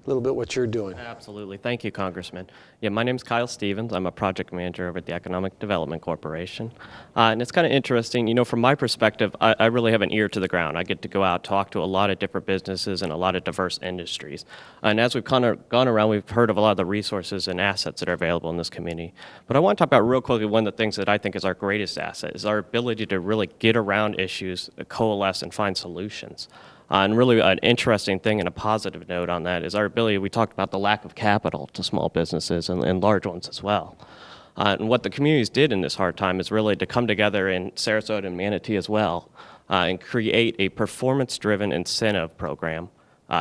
little bit what you're doing. Absolutely. Thank you, Congressman. Yeah, my name's Kyle Stevens. I'm a project manager over at the Economic Development Corporation. And it's kind of interesting, from my perspective, I really have an ear to the ground. I get to go out, talk to a lot of different businesses and a lot of diverse industries. And as we've kind of gone around, we've heard of a lot of the resources and assets that are available in this community. But I want to talk about real quickly one of the things that I think is our greatest asset is our ability to really get around issues, coalesce, and find solutions. And really an interesting thing and a positive note on that is our ability, we talked about the lack of capital to small businesses and large ones as well. And what the communities did in this hard time is really to come together in Sarasota and Manatee as well and create a performance-driven incentive program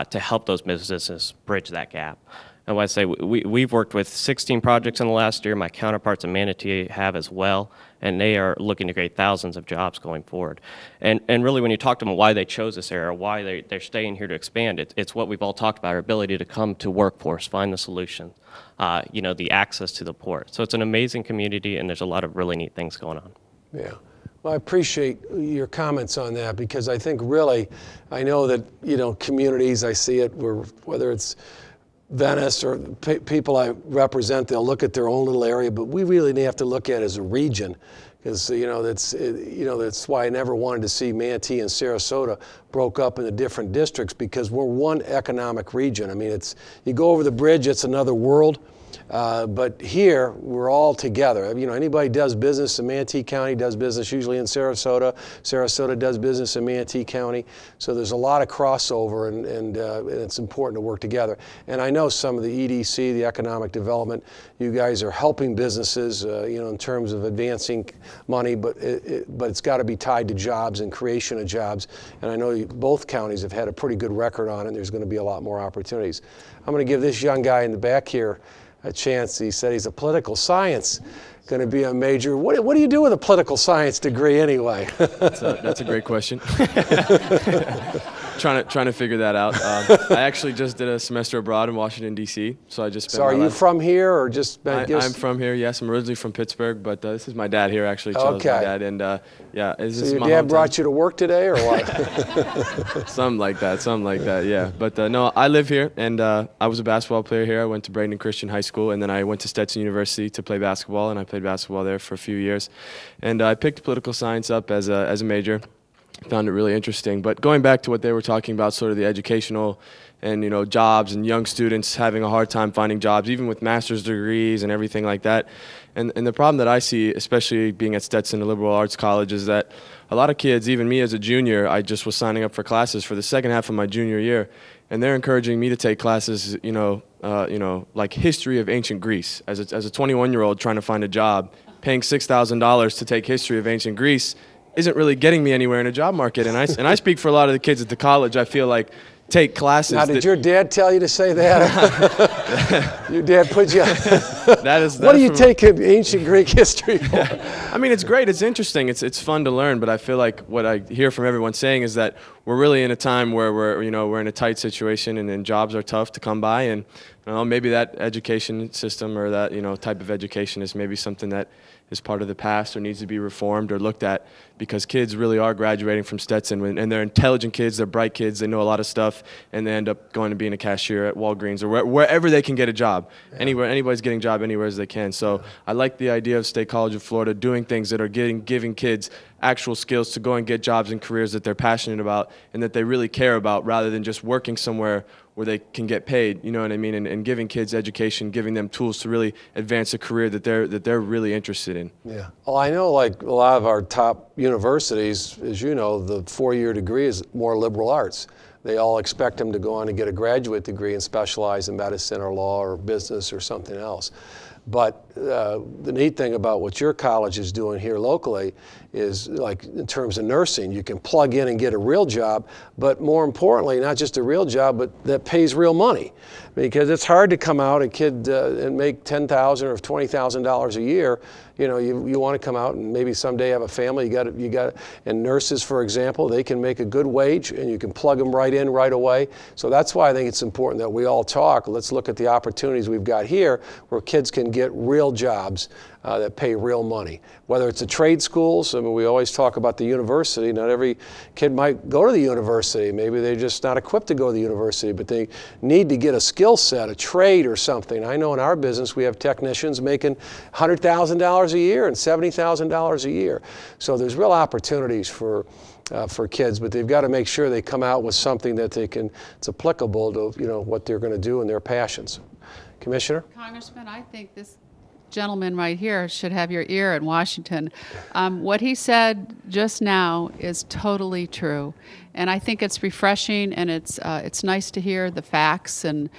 to help those businesses bridge that gap. And when I say we've worked with 16 projects in the last year, my counterparts in Manatee have as well, and they are looking to create thousands of jobs going forward. And really when you talk to them why they chose this area, why they're staying here to expand, it's what we've all talked about, our ability to come to workforce, find the solution, the access to the port. So it's an amazing community, and there's a lot of really neat things going on. Yeah. Well, I appreciate your comments on that because I think really, I know that, communities, I see it, whether it's Venice or people I represent, they'll look at their own little area, but we really have to look at it as a region because, that's why I never wanted to see Manatee and Sarasota broke up into different districts because we're one economic region. I mean, you go over the bridge, it's another world. But here, we're all together. You know, anybody does business in Manatee County does business usually in Sarasota. Sarasota does business in Manatee County. So there's a lot of crossover, and it's important to work together. And I know some of the EDC, the economic development, you guys are helping businesses, you know, in terms of advancing money, but it's got to be tied to jobs and creation of jobs. And I know both counties have had a pretty good record on it, and there's going to be a lot more opportunities. I'm going to give this young guy in the back here a chance. He said he's a political science, going to be a major. What do you do with a political science degree anyway? That's a great question. trying to figure that out. I actually just did a semester abroad in Washington, D.C., so I just spent So are you from here or just? I'm from here, yes. I'm originally from Pittsburgh, but this is my dad here, actually. Charles, okay. My dad, and yeah. This So is your my dad hometown. brought you to work today or what? Something like that, yeah. But no, I live here, and I was a basketball player here. I went to Bradenton Christian High School, and then I went to Stetson University to play basketball, and I played basketball there for a few years. And I picked political science up as a major. Found it really interesting. But going back to what they were talking about, sort of the educational and, you know, jobs and young students having a hard time finding jobs, even with master's degrees and everything like that. And the problem that I see, especially being at Stetson, a liberal arts college, is that a lot of kids, even me as a junior, I just was signing up for classes for the second half of my junior year, and they're encouraging me to take classes, you know, like history of ancient Greece. As a 21-year-old trying to find a job, paying $6,000 to take history of ancient Greece isn't really getting me anywhere in a job market. And I speak for a lot of the kids at the college. I feel like take classes. Now, did your dad tell you to say that? Your dad put you. What do you take ancient Greek history for? I mean, it's great. It's interesting. It's fun to learn. But I feel like what I hear from everyone saying is that we're really in a time where we're in a tight situation, and jobs are tough to come by. And maybe that education system or that type of education is maybe something that is part of the past or needs to be reformed or looked at, because kids really are graduating from Stetson, and they're intelligent kids, they're bright kids, they know a lot of stuff, and they end up going to being a cashier at Walgreens or wherever they can get a job. Yeah. Anybody's getting a job anywhere as they can. So I like the idea of State College of Florida doing things that are giving kids actual skills to go and get jobs and careers that they're passionate about and that they really care about, rather than just working somewhere where they can get paid, you know what I mean, and giving kids education, giving them tools to really advance a career that they're really interested in. Yeah. Well, I know, like a lot of our top universities, as you know, the four-year degree is more liberal arts. They all expect them to go on and get a graduate degree and specialize in medicine or law or business or something else. But the neat thing about what your college is doing here locally is, like in terms of nursing, you can plug in and get a real job, but more importantly, not just a real job, but that pays real money. Because it's hard to come out, a kid, and make $10,000 or $20,000 a year. You know, you want to come out and maybe someday have a family. You got, and nurses, for example, they can make a good wage, and you can plug them right in right away. So that's why I think it's important that we all talk. Let's look at the opportunities we've got here, where kids can get real jobs that pay real money. Whether it's the trade schools, I mean, we always talk about the university. Not every kid might go to the university. Maybe they're just not equipped to go to the university, but they need to get a skill set, a trade or something. I know in our business we have technicians making $100,000 a year and $70,000 a year. So there's real opportunities for kids, but they've got to make sure they come out with something that it's applicable to what they're going to do and their passions. Commissioner? Congressman, I think this gentleman right here should have your ear in Washington. What he said just now is totally true, and I think it's refreshing, and it's nice to hear the facts, and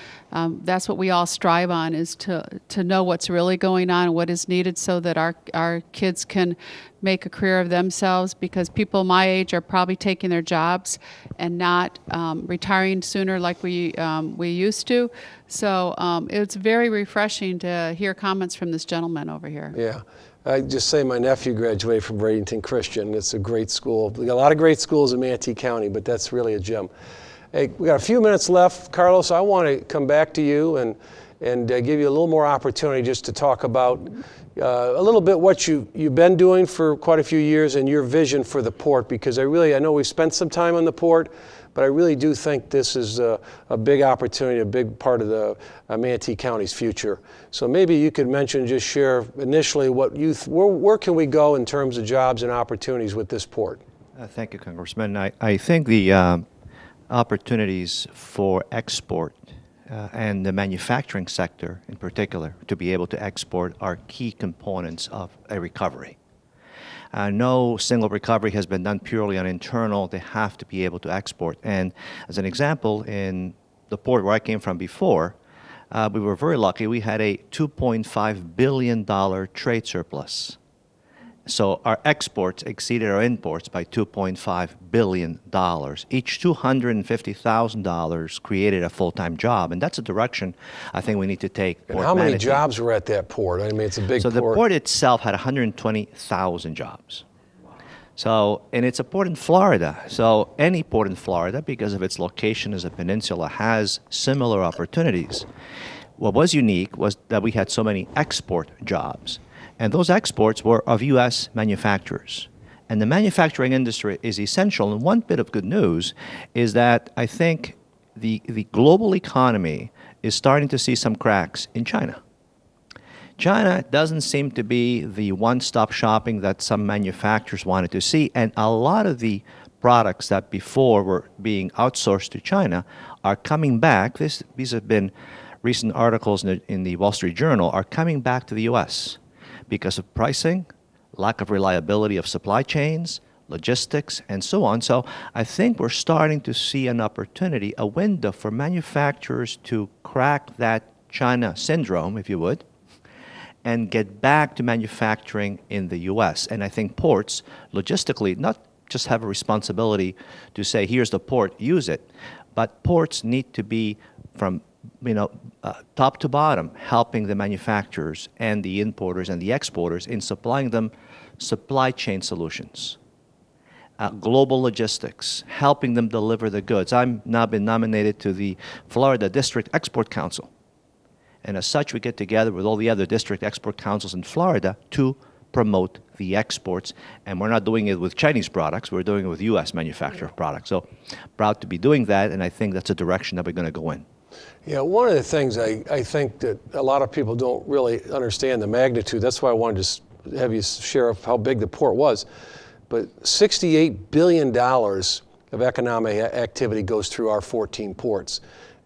that's what we all strive on, is to know what's really going on and what is needed so that our kids can make a career of themselves, because people my age are probably taking their jobs and not retiring sooner like we used to. So it's very refreshing to hear comments from this gentleman over here. Yeah. I just say my nephew graduated from Bradenton Christian. It's a great school. We got a lot of great schools in Manatee County, but that's really a gem. Hey, we got a few minutes left. Carlos, I want to come back to you and give you a little more opportunity just to talk about a little bit what you've been doing for quite a few years and your vision for the port, because I know we've spent some time on the port, but I really do think this is a big opportunity, a big part of the Manatee County's future. So maybe you could just share initially where can we go in terms of jobs and opportunities with this port? Thank you, Congressman. I think the opportunities for export and the manufacturing sector in particular to be able to export are key components of a recovery. No single recovery has been done purely on internal. They have to be able to export. And as an example, in the port where I came from before, we were very lucky. We had a $2.5 billion trade surplus. So our exports exceeded our imports by $2.5 billion. Each $250,000 created a full-time job, and that's a direction I think we need to take. And how many jobs were at that port? I mean, it's a big port. So the port itself had 120,000 jobs. So, and it's a port in Florida. So any port in Florida, because of its location as a peninsula, has similar opportunities. What was unique was that we had so many export jobs. And those exports were of U.S. manufacturers. And the manufacturing industry is essential. And one bit of good news is that I think the global economy is starting to see some cracks in China. China doesn't seem to be the one-stop shopping that some manufacturers wanted to see. And a lot of the products that before were being outsourced to China are coming back. These have been recent articles in the Wall Street Journal, are coming back to the U.S. because of pricing, lack of reliability of supply chains, logistics, and so on. So I think we're starting to see an opportunity, a window for manufacturers to crack that China syndrome, if you would, and get back to manufacturing in the U.S. And I think ports, logistically, not just have a responsibility to say, here's the port, use it, but ports need to be from top to bottom, helping the manufacturers and the importers and the exporters in supplying them supply chain solutions, global logistics, helping them deliver the goods. I've now been nominated to the Florida District Export Council. And as such, we get together with all the other district export councils in Florida to promote the exports. And we're not doing it with Chinese products, we're doing it with U.S. manufactured products. So proud to be doing that, and I think that's a direction that we're going to go in. Yeah, one of the things I think that a lot of people don't really understand the magnitude, that's why I wanted to have you share how big the port was, but $68 billion of economic activity goes through our 14 ports.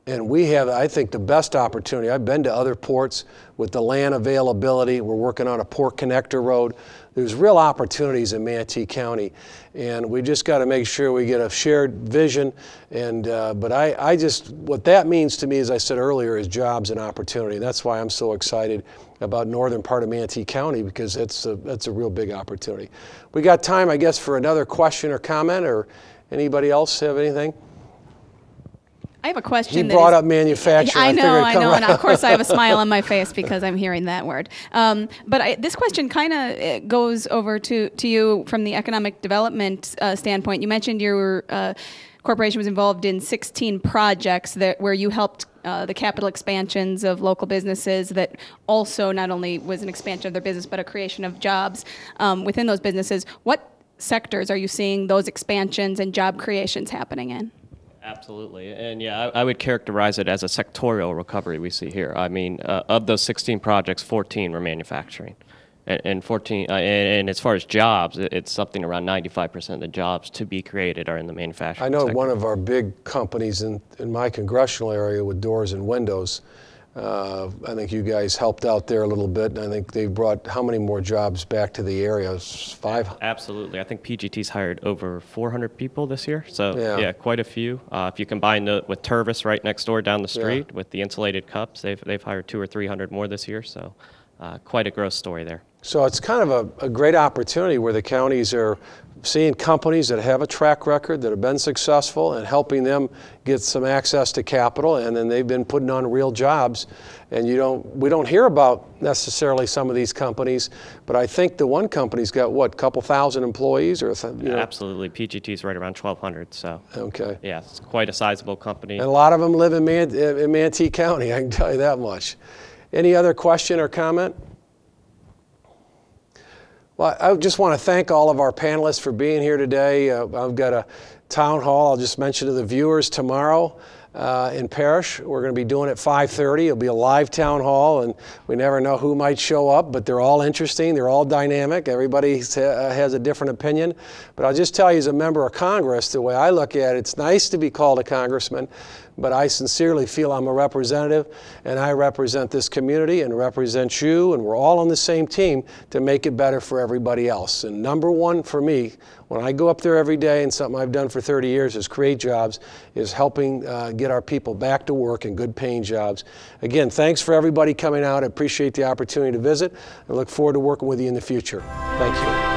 And we have, I think, the best opportunity. I've been to other ports with the land availability. We're working on a port connector road. There's real opportunities in Manatee County, and we just got to make sure we get a shared vision. And but I just, what that means to me, as I said earlier, is jobs and opportunity. That's why I'm so excited about northern part of Manatee County, because that's a real big opportunity. We got time, I guess, for another question or comment, or anybody else have anything? I have a question. He brought up manufacturing. I know, and of course I have a smile on my face because I'm hearing that word. But this question kind of goes over to you from the economic development standpoint. You mentioned your corporation was involved in 16 projects where you helped the capital expansions of local businesses that also not only was an expansion of their business, but a creation of jobs within those businesses. What sectors are you seeing those expansions and job creations happening in? Absolutely, and yeah, I would characterize it as a sectorial recovery we see here. I mean, of those 16 projects, 14 were manufacturing, and 14. And as far as jobs, it's something around 95% of the jobs to be created are in the manufacturing. I know sector. one of our big companies in my congressional area with doors and windows. I think you guys helped out there a little bit, and I think they brought how many more jobs back to the area? 5? Absolutely. I think PGT's hired over 400 people this year, so yeah, quite a few. If you combine with Tervis right next door down the street with the insulated cups, they've hired 200 or 300 more this year, so quite a growth story there. So it's kind of a great opportunity where the counties are seeing companies that have a track record, that have been successful, and helping them get some access to capital, and then they've been putting on real jobs. And we don't hear about necessarily some of these companies, but I think the one company's got, what, a couple thousand employees? Or Absolutely. PGT's right around 1,200, so okay. Yeah, it's quite a sizable company. And a lot of them live in Manatee County, I can tell you that much. Any other question or comment? Well, I just want to thank all of our panelists for being here today. I've got a town hall, I'll just mention to the viewers tomorrow. in Parrish. We're going to be doing it at 5:30. It'll be a live town hall, and we never know who might show up, but they're all interesting. They're all dynamic. Everybody has a different opinion. But I'll just tell you, as a member of Congress, the way I look at it, it's nice to be called a congressman, but I sincerely feel I'm a representative, and I represent this community and represent you, and we're all on the same team to make it better for everybody else. And number one for me, when I go up there every day, and something I've done for 30 years is create jobs, is helping get our people back to work and good paying jobs. Again, thanks for everybody coming out. I appreciate the opportunity to visit. I look forward to working with you in the future. Thank you.